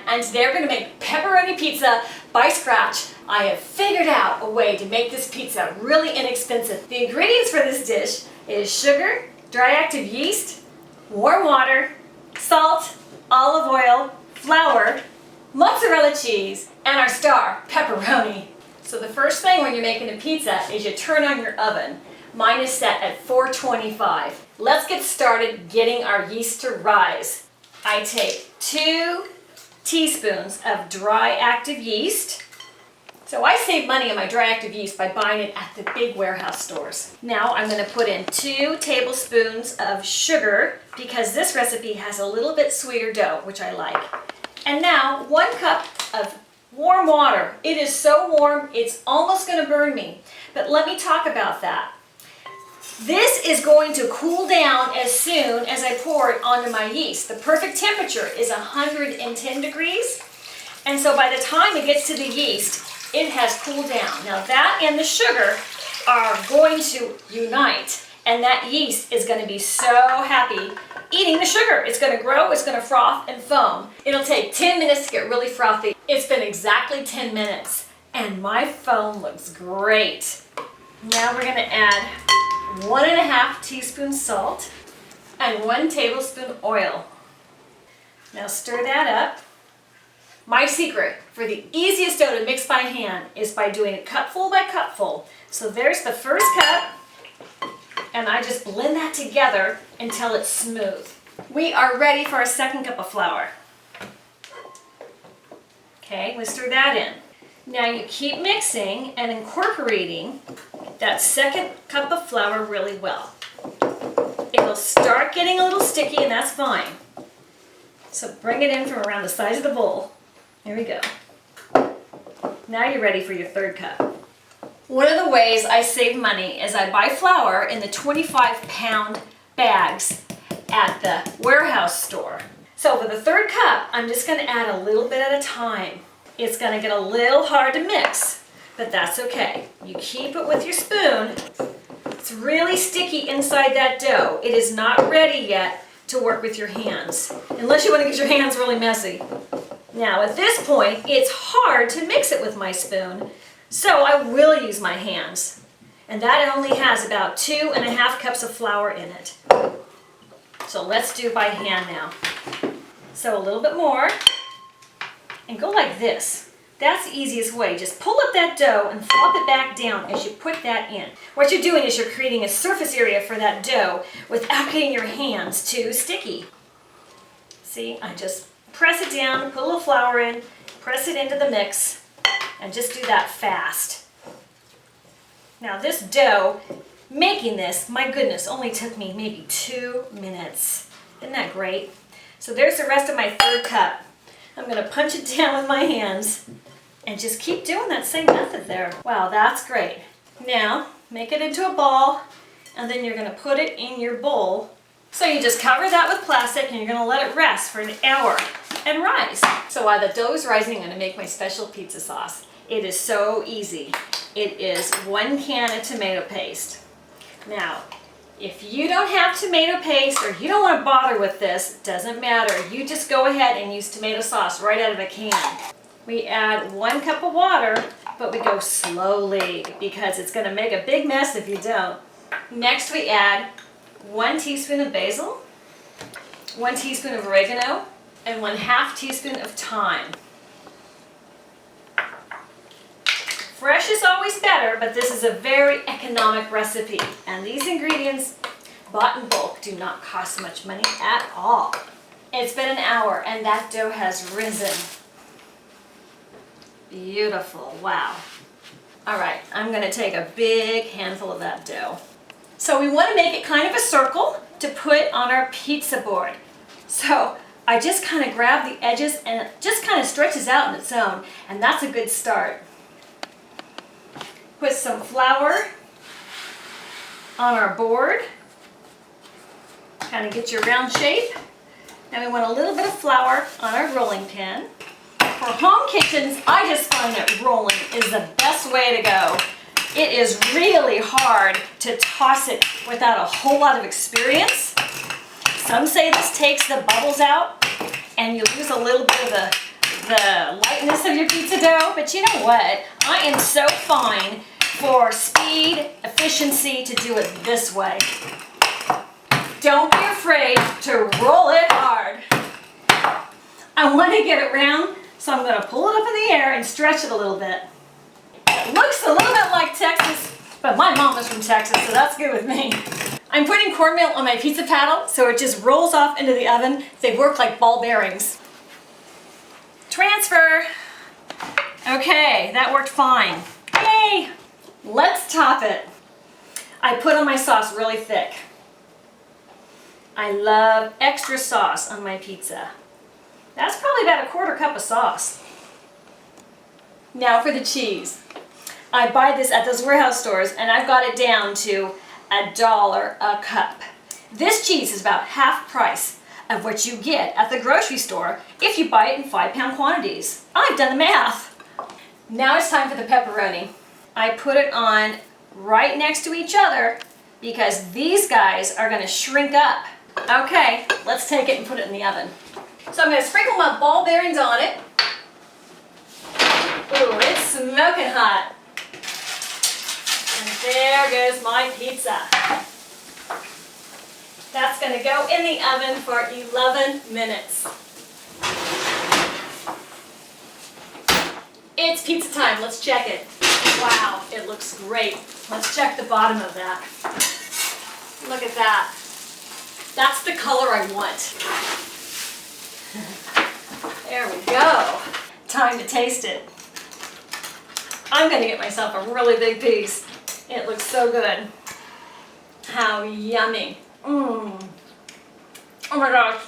And today we're going to make pepperoni pizza by scratch. I have figured out a way to make this pizza really inexpensive. The ingredients for this dish is sugar, dry active yeast, warm water, salt, olive oil, flour, mozzarella cheese, and our star, pepperoni. So the first thing when you're making a pizza is you turn on your oven. Mine is set at 425. Let's get started getting our yeast to rise. I take 2 teaspoons of dry active yeast. So I save money on my dry active yeast by buying it at the big warehouse stores. Now I'm going to put in 2 tablespoons of sugar because this recipe has a little bit sweeter dough, which I like. And now 1 cup of warm water. It is so warm, it's almost going to burn me. But let me talk about that. This is going to cool down as soon as I pour it onto my yeast. The perfect temperature is 110 degrees. And so by the time it gets to the yeast, it has cooled down. Now that and the sugar are going to unite. And that yeast is going to be so happy eating the sugar. It's going to grow, it's going to froth and foam. It'll take 10 minutes to get really frothy. It's been exactly 10 minutes. And my foam looks great. Now we're going to add 1.5 teaspoons salt and 1 tablespoon oil. Now stir that up. My secret for the easiest dough to mix by hand is by doing it cupful by cupful. So there's the first cup, and I just blend that together until it's smooth. We are ready for our second cup of flour. Okay, let's stir that in. Now you keep mixing and incorporating that second cup of flour really well. It'll start getting a little sticky, and that's fine. So bring it in from around the size of the bowl. There we go. Now you're ready for your third cup. One of the ways I save money is I buy flour in the 25-pound bags at the warehouse store. So for the third cup, I'm just going to add a little bit at a time. It's going to get a little hard to mix, but that's okay. You keep it with your spoon. It's really sticky inside that dough. It is not ready yet to work with your hands, unless you want to get your hands really messy. Now at this point, it's hard to mix it with my spoon, so I will use my hands. And that only has about 2.5 cups of flour in it. So let's do by hand now. So a little bit more. And go like this. That's the easiest way. Just pull up that dough and flop it back down as you put that in. What you're doing is you're creating a surface area for that dough without getting your hands too sticky. See, I just press it down, put a little flour in, press it into the mix, and just do that fast. Now this dough, making this, my goodness, only took me maybe 2 minutes. Isn't that great? So there's the rest of my third cup. I'm going to punch it down with my hands and just keep doing that same method there. Wow, that's great. Now, make it into a ball, and then you're going to put it in your bowl. So you just cover that with plastic, and you're going to let it rest for an hour and rise. So while the dough is rising, I'm going to make my special pizza sauce. It is so easy. It is 1 can of tomato paste. Now, if you don't have tomato paste or you don't want to bother with this, it doesn't matter. You just go ahead and use tomato sauce right out of a can. We add 1 cup of water, but we go slowly because it's going to make a big mess if you don't. Next we add 1 teaspoon of basil, 1 teaspoon of oregano, and 1/2 teaspoon of thyme. Fresh is always better, but this is a very economic recipe. And these ingredients, bought in bulk, do not cost much money at all. It's been an hour and that dough has risen. Beautiful, wow. All right, I'm gonna take a big handful of that dough. So we wanna make it kind of a circle to put on our pizza board. So I just kind of grab the edges and it just kind of stretches out on its own, and that's a good start. Put some flour on our board. Kind of get your round shape. Now we want a little bit of flour on our rolling pin. For home kitchens, I just find it way to go. It is really hard to toss it without a whole lot of experience. Some say this takes the bubbles out and you lose a little bit of the lightness of your pizza dough, but you know what? I am so fine for speed, efficiency to do it this way. Don't be afraid to roll it hard. I want to get it round, so I'm going to pull it up in the air and stretch it a little bit. It looks a little bit like Texas, but my mom is from Texas, so that's good with me. I'm putting cornmeal on my pizza paddle, so it just rolls off into the oven. They work like ball bearings. Transfer. Okay, that worked fine. Yay! Let's top it. I put on my sauce really thick. I love extra sauce on my pizza. That's probably about a 1/4 cup of sauce. Now for the cheese. I buy this at those warehouse stores and I've got it down to $1 a cup. This cheese is about half price of what you get at the grocery store if you buy it in 5-pound quantities. I've done the math. Now it's time for the pepperoni. I put it on right next to each other because these guys are going to shrink up. Okay, let's take it and put it in the oven. So I'm going to sprinkle my ball bearings on it. Ooh, it's smoking hot. And there goes my pizza. That's going to go in the oven for 11 minutes. It's pizza time. Let's check it. Wow, it looks great. Let's check the bottom of that. Look at that. That's the color I want. There we go. Time to taste it. I'm going to get myself a really big piece. It looks so good. How yummy. Oh my gosh.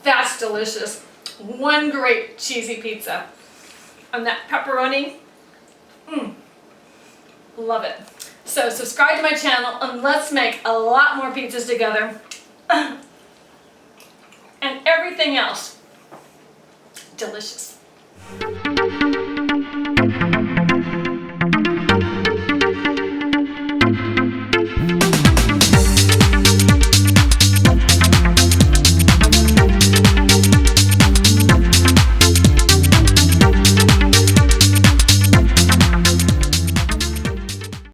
That's delicious. One great cheesy pizza. And that pepperoni. Love it. So subscribe to my channel and let's make a lot more pizzas together. And everything else. Delicious.